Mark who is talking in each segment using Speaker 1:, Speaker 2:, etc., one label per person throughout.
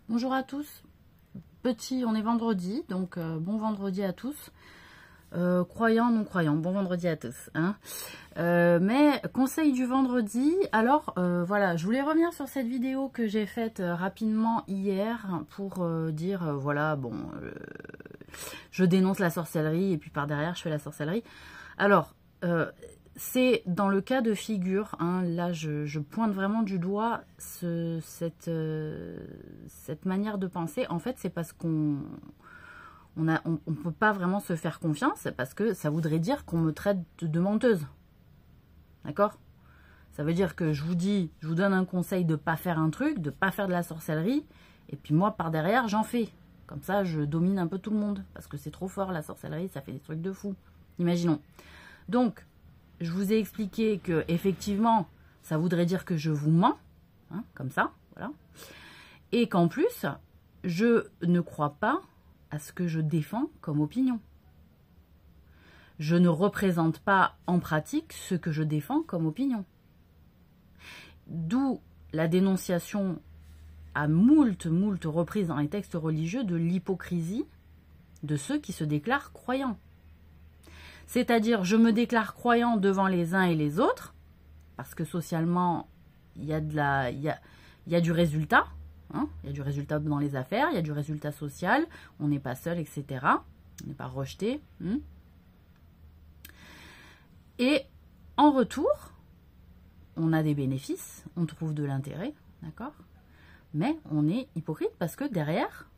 Speaker 1: Bonjour à tous. On est vendredi, donc bon vendredi à tous. Croyants, non croyants, bon vendredi à tous. Hein. Mais conseil du vendredi, alors voilà, je voulais revenir sur cette vidéo que j'ai faite rapidement hier pour dire, voilà, bon, je dénonce la sorcellerie et puis par derrière je fais la sorcellerie. Alors, c'est dans le cas de figure, hein, là je pointe vraiment du doigt cette manière de penser. En fait, c'est parce qu'on ne peut pas vraiment se faire confiance, parce que ça voudrait dire qu'on me traite de menteuse. D'accord? Ça veut dire que je vous donne un conseil de ne pas faire un truc, de ne pas faire de la sorcellerie, et puis moi, par derrière, j'en fais. Comme ça, je domine un peu tout le monde, parce que c'est trop fort, la sorcellerie, ça fait des trucs de fou. Imaginons. Donc, je vous ai expliqué que effectivement, ça voudrait dire que je vous mens, hein, comme ça, voilà. Et qu'en plus, je ne crois pas à ce que je défends comme opinion. Je ne représente pas en pratique ce que je défends comme opinion. D'où la dénonciation à moult reprises dans les textes religieux de l'hypocrisie de ceux qui se déclarent croyants. C'est-à-dire, je me déclare croyant devant les uns et les autres, parce que socialement, il y a du résultat. Hein, il y a du résultat dans les affaires, il y a du résultat social, on n'est pas seul, etc. On n'est pas rejeté. Et en retour, on a des bénéfices, on trouve de l'intérêt, d'accord? Mais on est hypocrite parce que derrière,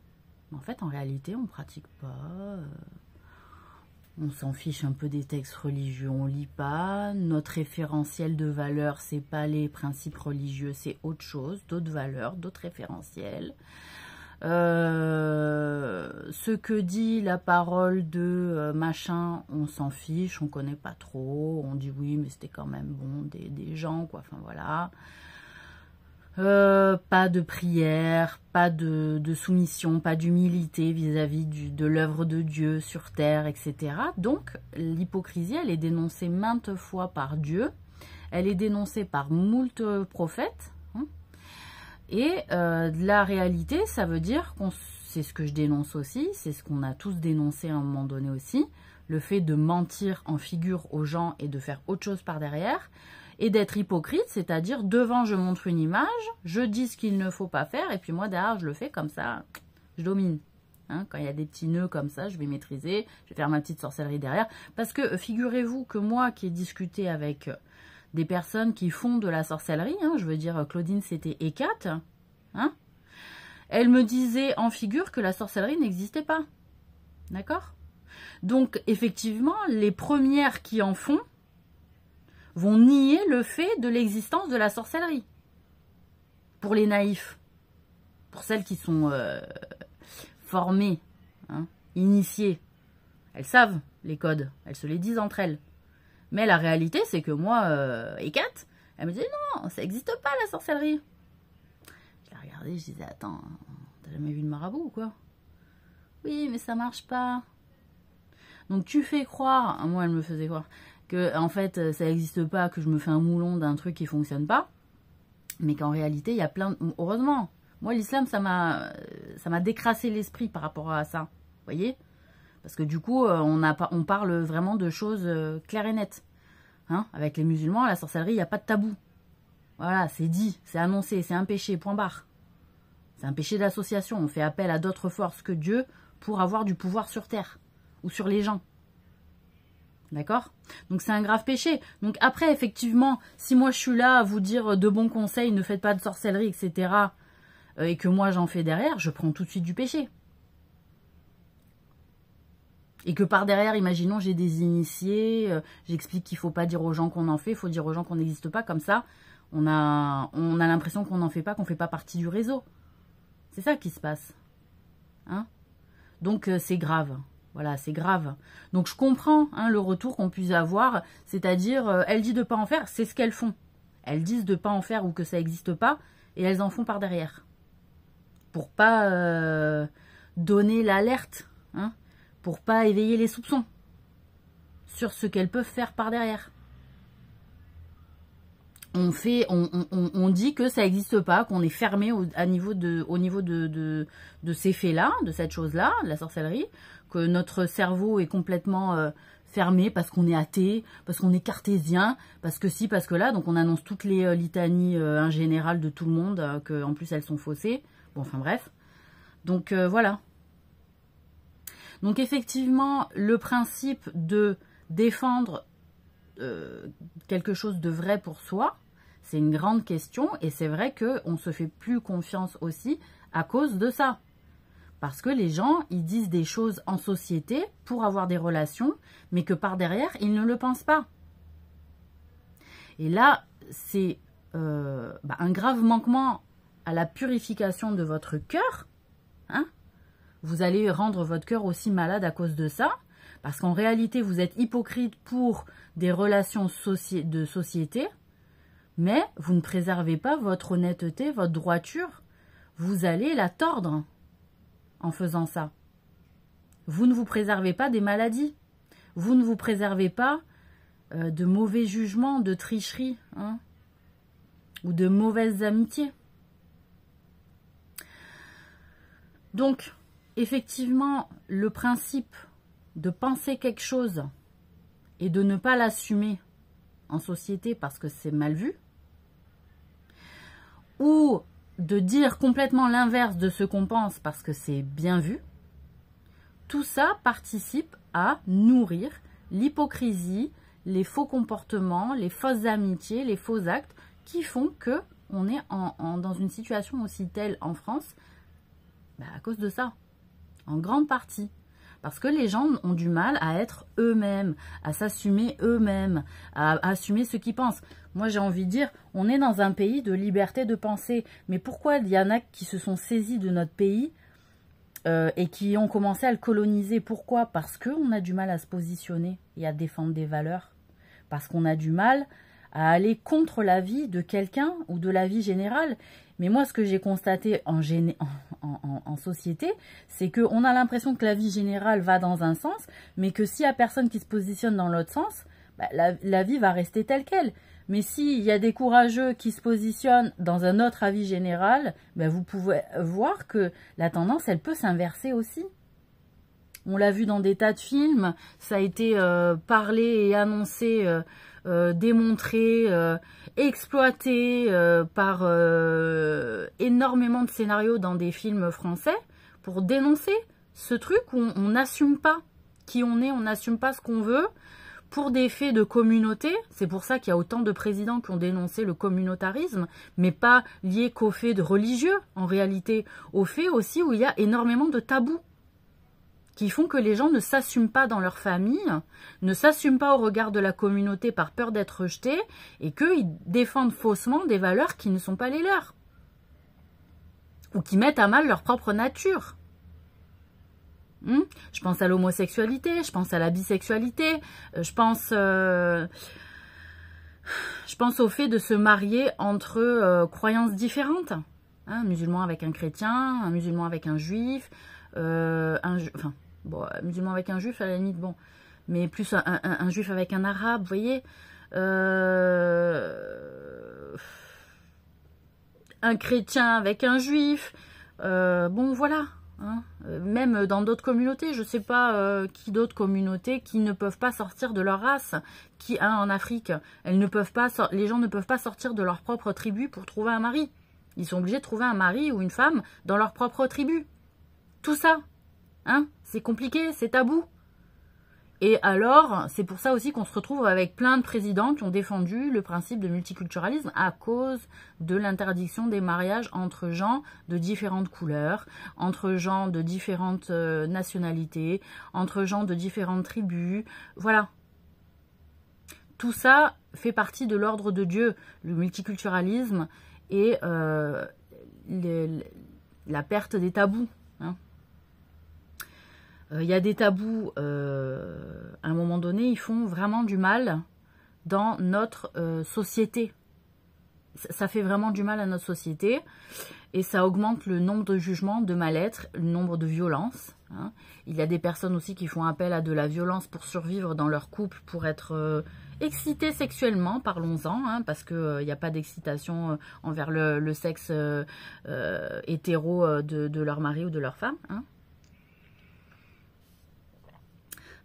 Speaker 1: en fait, en réalité, on ne pratique pas. On s'en fiche un peu des textes religieux, on lit pas. Notre référentiel de valeurs, c'est pas les principes religieux, c'est autre chose, d'autres valeurs, d'autres référentiels. Ce que dit la parole de machin, on s'en fiche, on connaît pas trop. On dit oui, mais c'était quand même bon, des gens, quoi. Enfin voilà. Pas de prière, pas de soumission, pas d'humilité vis-à-vis de l'œuvre de Dieu sur terre, etc. Donc, l'hypocrisie, elle est dénoncée maintes fois par Dieu, elle est dénoncée par moult prophètes, hein. Et la réalité, ça veut dire, c'est ce que je dénonce aussi, c'est ce qu'on a tous dénoncé à un moment donné aussi, le fait de mentir en figure aux gens et de faire autre chose par derrière, et d'être hypocrite, c'est-à-dire devant je montre une image, je dis ce qu'il ne faut pas faire, et puis moi derrière je le fais comme ça, je domine. Hein, quand il y a des petits nœuds comme ça, je vais maîtriser, je vais faire ma petite sorcellerie derrière. Parce que figurez-vous que moi qui ai discuté avec des personnes qui font de la sorcellerie, hein, je veux dire Claudine c'était Hécate, hein, elle me disait en figure que la sorcellerie n'existait pas. D'accord? Donc effectivement, les premières qui en font, vont nier le fait de l'existence de la sorcellerie. Pour les naïfs, pour celles qui sont formées, hein, initiées, elles savent les codes, elles se les disent entre elles. Mais la réalité, c'est que moi, Hécate, elle me disait non, ça n'existe pas la sorcellerie. Je la regardais, je disais attends, t'as jamais vu de marabout ou quoi? Oui, mais ça marche pas. Donc tu fais croire, moi elle me faisait croire, que en fait ça n'existe pas, que je me fais un moulon d'un truc qui fonctionne pas, mais qu'en réalité il y a plein de... Heureusement, moi l'islam ça m'a décrassé l'esprit par rapport à ça, vous voyez, parce que du coup on parle vraiment de choses claires et nettes, hein. Avec les musulmans, la sorcellerie il n'y a pas de tabou, voilà, c'est dit, c'est annoncé, c'est un péché, point barre, c'est un péché d'association, on fait appel à d'autres forces que Dieu pour avoir du pouvoir sur terre ou sur les gens. D'accord? Donc c'est un grave péché. Donc après, effectivement, si moi je suis là à vous dire de bons conseils, ne faites pas de sorcellerie, etc., et que moi j'en fais derrière, je prends tout de suite du péché. Et que par derrière, imaginons, j'ai des initiés, j'explique qu'il ne faut pas dire aux gens qu'on en fait, il faut dire aux gens qu'on n'existe pas, comme ça, on a l'impression qu'on n'en fait pas, qu'on ne fait pas partie du réseau. C'est ça qui se passe. Hein? Donc c'est grave. Voilà, c'est grave. Donc je comprends hein, le retour qu'on puisse avoir, c'est-à-dire, elle dit de ne pas en faire, c'est ce qu'elles font. Elles disent de ne pas en faire ou que ça n'existe pas, et elles en font par derrière. Pour pas donner l'alerte, hein, pour pas éveiller les soupçons sur ce qu'elles peuvent faire par derrière. on dit que ça n'existe pas, qu'on est fermé au niveau de ces faits-là, de cette chose-là, de la sorcellerie, que notre cerveau est complètement fermé parce qu'on est athée, parce qu'on est cartésien, parce que si, parce que là, donc on annonce toutes les litanies en général de tout le monde, que en plus elles sont faussées. Bon, enfin bref. Donc voilà. Donc effectivement, le principe de défendre quelque chose de vrai pour soi, c'est une grande question et c'est vrai qu'on ne se fait plus confiance aussi à cause de ça. Parce que les gens, ils disent des choses en société pour avoir des relations, mais que par derrière, ils ne le pensent pas. Et là, c'est un grave manquement à la purification de votre cœur. Hein? Vous allez rendre votre cœur aussi malade à cause de ça. Parce qu'en réalité, vous êtes hypocrite pour des relations de société, mais vous ne préservez pas votre honnêteté, votre droiture. Vous allez la tordre en faisant ça. Vous ne vous préservez pas des maladies. Vous ne vous préservez pas de mauvais jugements, de tricheries, hein, ou de mauvaises amitiés. Donc, effectivement, le principe de penser quelque chose et de ne pas l'assumer en société parce que c'est mal vu, ou de dire complètement l'inverse de ce qu'on pense parce que c'est bien vu, tout ça participe à nourrir l'hypocrisie, les faux comportements, les fausses amitiés, les faux actes qui font que on est dans une situation aussi telle en France à cause de ça, en grande partie. Parce que les gens ont du mal à être eux-mêmes, à s'assumer eux-mêmes, à assumer ce qu'ils pensent. Moi, j'ai envie de dire, on est dans un pays de liberté de penser. Mais pourquoi il y en a qui se sont saisis de notre pays et qui ont commencé à le coloniser? Pourquoi? Parce qu'on a du mal à se positionner et à défendre des valeurs. Parce qu'on a du mal à aller contre la vie de quelqu'un ou de la vie générale. Mais moi, ce que j'ai constaté en société, c'est qu'on a l'impression que la vie générale va dans un sens, mais que s'il n'y a personne qui se positionne dans l'autre sens, la vie va rester telle qu'elle. Mais s'il y a des courageux qui se positionnent dans un autre avis général, vous pouvez voir que la tendance, elle peut s'inverser aussi. On l'a vu dans des tas de films, ça a été parlé et annoncé, démontré, exploité par énormément de scénarios dans des films français pour dénoncer ce truc où on n'assume pas qui on est, on n'assume pas ce qu'on veut pour des faits de communauté. C'est pour ça qu'il y a autant de présidents qui ont dénoncé le communautarisme, mais pas lié qu'aux faits de religieux, en réalité, aux faits aussi où il y a énormément de tabous qui font que les gens ne s'assument pas dans leur famille, ne s'assument pas au regard de la communauté par peur d'être rejetés, et qu'ils défendent faussement des valeurs qui ne sont pas les leurs, ou qui mettent à mal leur propre nature. Je pense à l'homosexualité, je pense à la bisexualité, je pense au fait de se marier entre croyances différentes. Un musulman avec un chrétien, un musulman avec un juif, musulman avec un juif à la limite, bon, mais plus un juif avec un arabe, vous voyez, un chrétien avec un juif, bon voilà, hein, même dans d'autres communautés, je sais pas qui d'autres communautés qui ne peuvent pas sortir de leur race, en Afrique, les gens ne peuvent pas sortir de leur propre tribu pour trouver un mari. Ils sont obligés de trouver un mari ou une femme dans leur propre tribu. Tout ça, hein, c'est compliqué, c'est tabou. Et alors, c'est pour ça aussi qu'on se retrouve avec plein de présidents qui ont défendu le principe de multiculturalisme à cause de l'interdiction des mariages entre gens de différentes couleurs, entre gens de différentes nationalités, entre gens de différentes tribus, voilà. Tout ça fait partie de l'ordre de Dieu, le multiculturalisme et la perte des tabous. Hein. Y a des tabous, à un moment donné, ils font vraiment du mal dans notre société. Ça fait vraiment du mal à notre société. et ça augmente le nombre de jugements, de mal-être, le nombre de violences. Hein. Il y a des personnes aussi qui font appel à de la violence pour survivre dans leur couple, pour être excitées sexuellement, parlons-en, hein, parce qu'il n'y a pas d'excitation envers le sexe hétéro de leur mari ou de leur femme. Hein.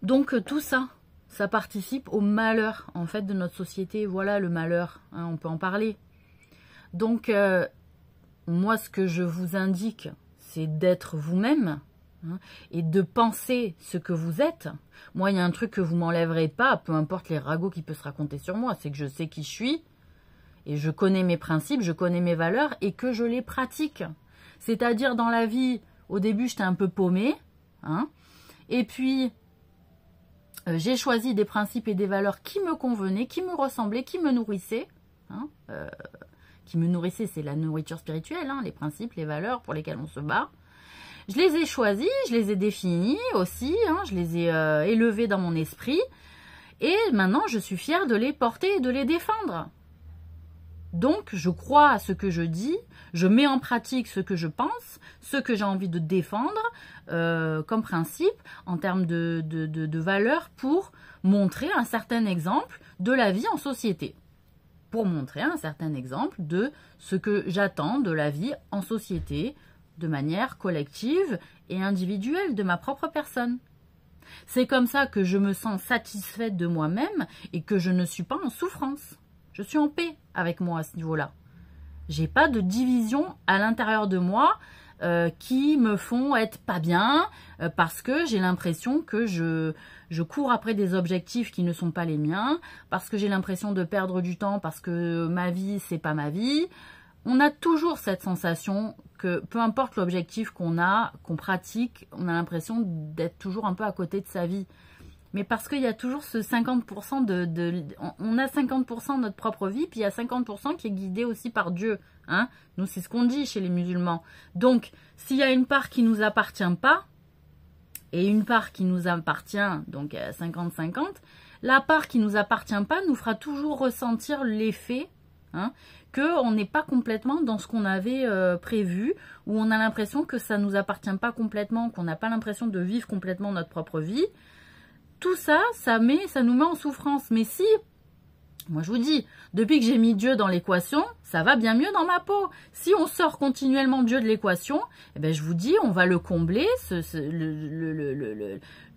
Speaker 1: Donc tout ça, ça participe au malheur en fait de notre société. Voilà le malheur, hein, on peut en parler. Donc moi ce que je vous indique, c'est d'être vous-même, hein, et de penser ce que vous êtes. Moi il y a un truc que vous m'enlèverez pas, peu importe les ragots qui peuvent se raconter sur moi, c'est que je sais qui je suis, et je connais mes principes, je connais mes valeurs, et que je les pratique. C'est-à-dire dans la vie, au début j'étais un peu paumée, hein, et puis j'ai choisi des principes et des valeurs qui me convenaient, qui me ressemblaient, qui me nourrissaient. Hein, qui me nourrissaient, c'est la nourriture spirituelle, hein, les principes, les valeurs pour lesquelles on se bat. Je les ai choisis, je les ai définis aussi, hein, je les ai élevés dans mon esprit. Et maintenant, je suis fière de les porter et de les défendre. Donc, je crois à ce que je dis, je mets en pratique ce que je pense, ce que j'ai envie de défendre comme principe en termes de valeurs pour montrer un certain exemple de la vie en société. Pour montrer un certain exemple de ce que j'attends de la vie en société de manière collective et individuelle de ma propre personne. C'est comme ça que je me sens satisfaite de moi-même et que je ne suis pas en souffrance. Je suis en paix avec moi à ce niveau-là. J'ai pas de division à l'intérieur de moi qui me font être pas bien parce que j'ai l'impression que je cours après des objectifs qui ne sont pas les miens, parce que j'ai l'impression de perdre du temps, parce que ma vie, c'est pas ma vie. On a toujours cette sensation que peu importe l'objectif qu'on a, qu'on pratique, on a l'impression d'être toujours un peu à côté de sa vie. Mais parce qu'il y a toujours ce 50% on a 50% de notre propre vie, puis il y a 50% qui est guidé aussi par Dieu. Hein. Nous, c'est ce qu'on dit chez les musulmans. Donc, s'il y a une part qui ne nous appartient pas, et une part qui nous appartient, donc 50-50, la part qui ne nous appartient pas nous fera toujours ressentir l'effet, hein, qu'on n'est pas complètement dans ce qu'on avait prévu, où on a l'impression que ça ne nous appartient pas complètement, qu'on n'a pas l'impression de vivre complètement notre propre vie. Tout ça, ça nous met en souffrance. Mais si, moi je vous dis, depuis que j'ai mis Dieu dans l'équation, ça va bien mieux dans ma peau. Si on sort continuellement Dieu de l'équation, eh ben je vous dis, on va le combler,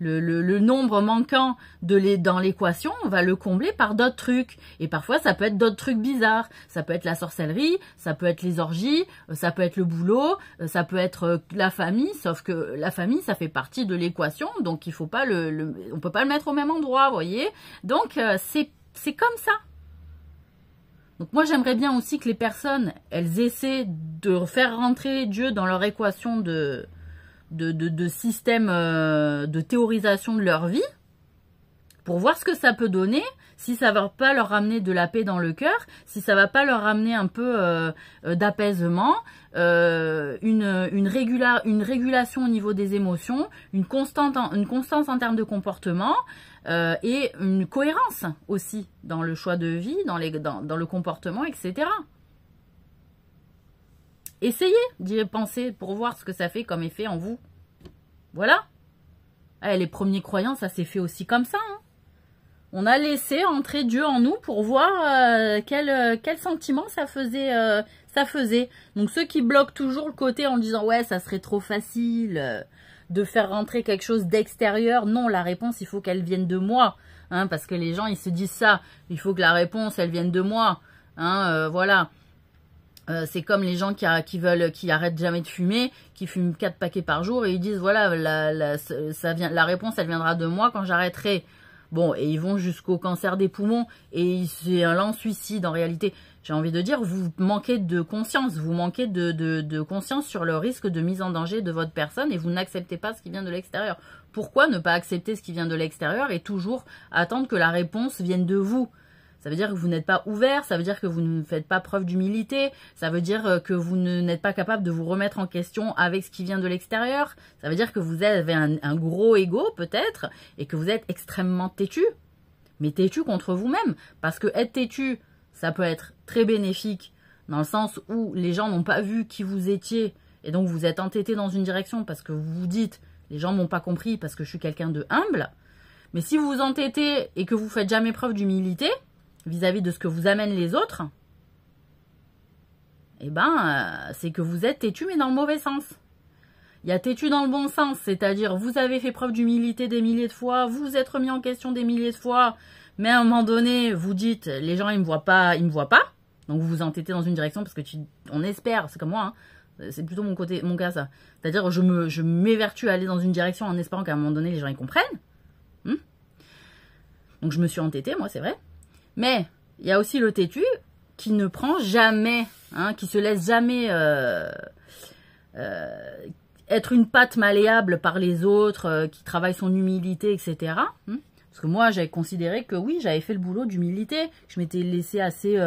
Speaker 1: le nombre manquant dans l'équation, on va le combler par d'autres trucs. Et parfois, ça peut être d'autres trucs bizarres. Ça peut être la sorcellerie, ça peut être les orgies, ça peut être le boulot, ça peut être la famille, sauf que la famille, ça fait partie de l'équation, donc il faut pas on peut pas le mettre au même endroit, vous voyez. Donc, c'est comme ça. Donc moi, j'aimerais bien aussi que les personnes, elles essaient de faire rentrer Dieu dans leur équation de système de théorisation de leur vie pour voir ce que ça peut donner, si ça va pas leur ramener de la paix dans le cœur, si ça va pas leur ramener un peu d'apaisement, une régulation au niveau des émotions, une constance en termes de comportement, et une cohérence aussi dans le choix de vie, dans le comportement, etc. Essayez d'y penser pour voir ce que ça fait comme effet en vous. Voilà. Les premiers croyants, ça s'est fait aussi comme ça. Hein. On a laissé entrer Dieu en nous pour voir quel sentiment ça faisait. Donc ceux qui bloquent toujours le côté en disant « ouais, ça serait trop facile de faire rentrer quelque chose d'extérieur », non, la réponse, il faut qu'elle vienne de moi. Hein, parce que les gens, ils se disent ça. Il faut que la réponse, elle vienne de moi. Hein, voilà. C'est comme les gens qui arrêtent jamais de fumer, qui fument 4 paquets par jour et ils disent voilà, la réponse elle viendra de moi quand j'arrêterai. Bon, et ils vont jusqu'au cancer des poumons et c'est un lent suicide en réalité. J'ai envie de dire, vous manquez de conscience, vous manquez de conscience sur le risque de mise en danger de votre personne et vous n'acceptez pas ce qui vient de l'extérieur. Pourquoi ne pas accepter ce qui vient de l'extérieur et toujours attendre que la réponse vienne de vous ? Ça veut dire que vous n'êtes pas ouvert, ça veut dire que vous ne faites pas preuve d'humilité, ça veut dire que vous n'êtes pas capable de vous remettre en question avec ce qui vient de l'extérieur, ça veut dire que vous avez un gros ego peut-être et que vous êtes extrêmement têtu, mais têtu contre vous-même, parce que être têtu, ça peut être très bénéfique dans le sens où les gens n'ont pas vu qui vous étiez, et donc vous êtes entêté dans une direction parce que vous vous dites, les gens m'ont pas compris parce que je suis quelqu'un de humble. Mais si vous vous entêtez et que vous faites jamais preuve d'humilité vis-à-vis de ce que vous amènent les autres, eh ben, c'est que vous êtes têtu mais dans le mauvais sens. Il y a têtu dans le bon sens, c'est-à-dire vous avez fait preuve d'humilité des milliers de fois, vous vous êtes remis en question des milliers de fois, mais à un moment donné, vous dites, les gens, ils me voient pas. Donc vous vous entêtez dans une direction parce que on espère, c'est comme moi, hein, c'est plutôt mon cas ça. C'est-à-dire je m'évertue à aller dans une direction en espérant qu'à un moment donné, les gens ils comprennent. Donc je me suis entêtée, moi, c'est vrai. Mais il y a aussi le têtu qui ne prend jamais, hein, qui se laisse jamais être une patte malléable par les autres, qui travaille son humilité, etc. Parce que moi, j'avais considéré que oui, j'avais fait le boulot d'humilité. Je m'étais laissé assez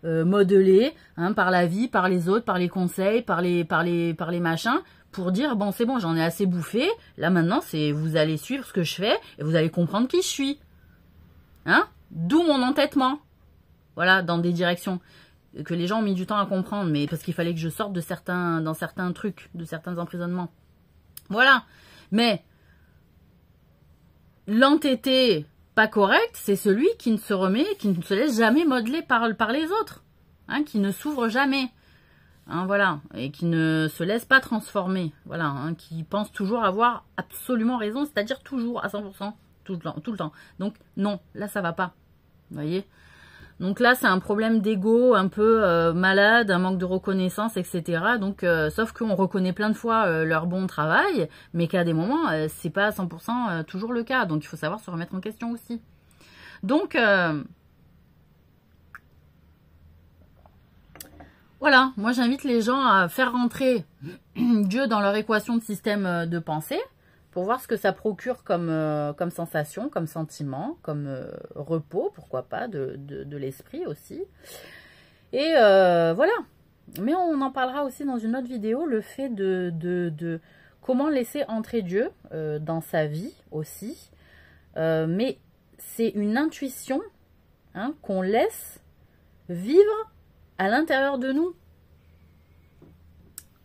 Speaker 1: modeler, hein, par la vie, par les autres, par les conseils, par les machins, pour dire, bon, c'est bon, j'en ai assez bouffé. Là, maintenant, c'est vous allez suivre ce que je fais et vous allez comprendre qui je suis. Hein? D'où mon entêtement. Voilà, dans des directions que les gens ont mis du temps à comprendre, mais parce qu'il fallait que je sorte dans certains trucs, de certains emprisonnements. Voilà. Mais l'entêté pas correct, c'est celui qui ne se laisse jamais modeler par les autres, hein, qui ne s'ouvre jamais, hein, voilà, et qui ne se laisse pas transformer, voilà, hein, qui pense toujours avoir absolument raison, c'est-à-dire toujours à 100%, tout le temps. Donc non, là ça va pas, vous voyez. Donc là, c'est un problème d'ego un peu malade, un manque de reconnaissance, etc. Donc, sauf qu'on reconnaît plein de fois leur bon travail, mais qu'à des moments, c'est pas à 100% toujours le cas. Donc, il faut savoir se remettre en question aussi. Donc, voilà, moi j'invite les gens à faire rentrer Dieu dans leur équation de système de pensée, pour voir ce que ça procure comme sensation, comme sentiment, comme repos, pourquoi pas, de l'esprit aussi. Et voilà. Mais on en parlera aussi dans une autre vidéo, le fait de comment laisser entrer Dieu dans sa vie aussi. Mais c'est une intuition, hein, qu'on laisse vivre à l'intérieur de nous.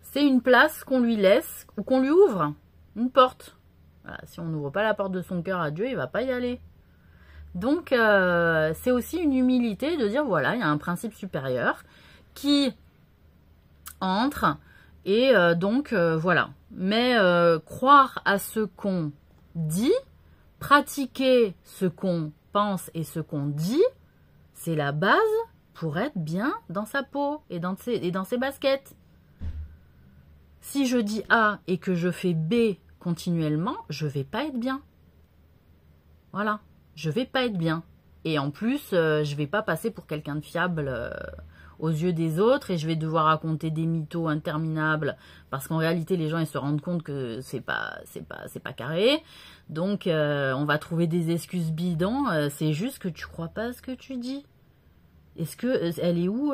Speaker 1: C'est une place qu'on lui laisse ou qu'on lui ouvre, une porte. Voilà, si on n'ouvre pas la porte de son cœur à Dieu, il ne va pas y aller. Donc, c'est aussi une humilité de dire, voilà, il y a un principe supérieur qui entre, et donc, voilà. Mais croire à ce qu'on dit, pratiquer ce qu'on pense et ce qu'on dit, c'est la base pour être bien dans sa peau et dans ses baskets. Si je dis A et que je fais B continuellement, je vais pas être bien. Voilà, je vais pas être bien. Et en plus, je vais pas passer pour quelqu'un de fiable aux yeux des autres, et je vais devoir raconter des mythos interminables parce qu'en réalité, les gens ils se rendent compte que c'est pas carré. Donc, on va trouver des excuses bidons. C'est juste que tu crois pas à ce que tu dis. Est-ce que elle est où?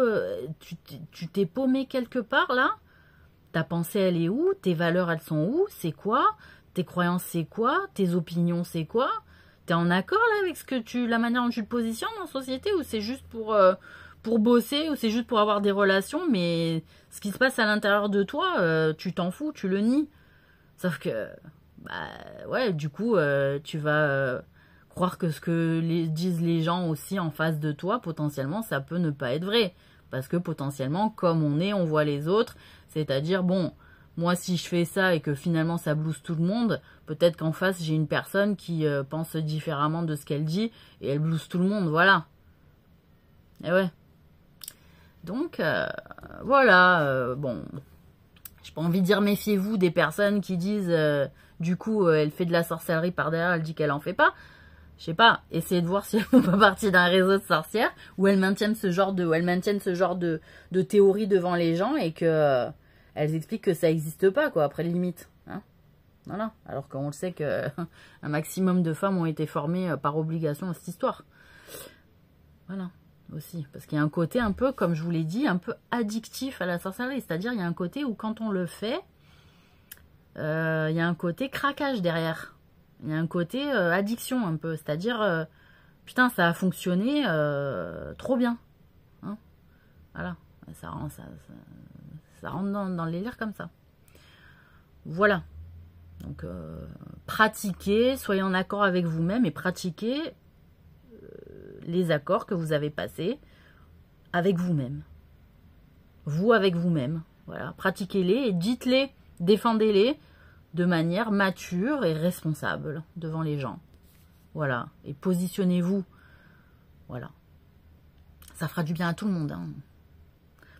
Speaker 1: Tu t'es paumé quelque part là? Ta pensée, elle est où? Tes valeurs, elles sont où? C'est quoi? Tes croyances, c'est quoi? Tes opinions, c'est quoi? T'es en accord là avec la manière dont tu te positionnes en société, ou c'est juste pour bosser, ou c'est juste pour avoir des relations, mais ce qui se passe à l'intérieur de toi, tu t'en fous, tu le nies. Sauf que, bah ouais, du coup, tu vas croire que ce que disent les gens aussi en face de toi, potentiellement, ça peut ne pas être vrai. Parce que potentiellement, comme on voit les autres. C'est-à-dire, bon, moi, si je fais ça et que finalement ça blouse tout le monde, peut-être qu'en face, j'ai une personne qui pense différemment de ce qu'elle dit et elle blouse tout le monde, voilà. Et ouais. Donc, voilà, bon, j'ai pas envie de dire méfiez-vous des personnes qui disent, du coup, elle fait de la sorcellerie par derrière, elle dit qu'elle en fait pas. Je sais pas, essayez de voir si elles font pas partie d'un réseau de sorcières où elles maintiennent ce genre de théorie devant les gens et que elles expliquent que ça n'existe pas, quoi, après limite. Hein, voilà. Alors qu'on le sait que un maximum de femmes ont été formées par obligation à cette histoire. Voilà, aussi. Parce qu'il y a un côté un peu, comme je vous l'ai dit, un peu addictif à la sorcellerie. C'est-à-dire, il y a un côté où quand on le fait, il y a un côté craquage derrière. Il y a un côté addiction un peu, c'est-à-dire, putain, ça a fonctionné trop bien. Hein, Voilà, ça rentre dans le délire comme ça. Voilà. Donc, pratiquez, soyez en accord avec vous-même et pratiquez les accords que vous avez passés avec vous-même. Vous avec vous-même. Voilà, pratiquez-les et dites-les, défendez-les de manière mature et responsable devant les gens. Voilà, et positionnez-vous. Voilà. Ça fera du bien à tout le monde. Hein.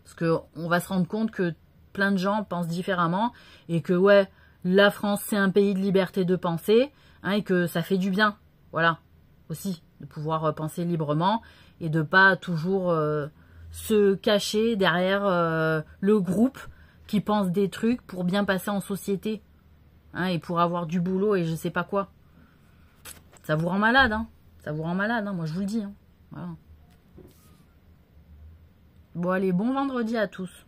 Speaker 1: Parce qu'on va se rendre compte que plein de gens pensent différemment et que, ouais, la France, c'est un pays de liberté de penser, hein, et que ça fait du bien. Voilà, aussi, de pouvoir penser librement et de pas toujours se cacher derrière le groupe qui pense des trucs pour bien passer en société, hein, et pour avoir du boulot et je sais pas quoi. Ça vous rend malade, hein. Ça vous rend malade, hein, moi je vous le dis. Hein. Voilà. Bon allez, bon vendredi à tous.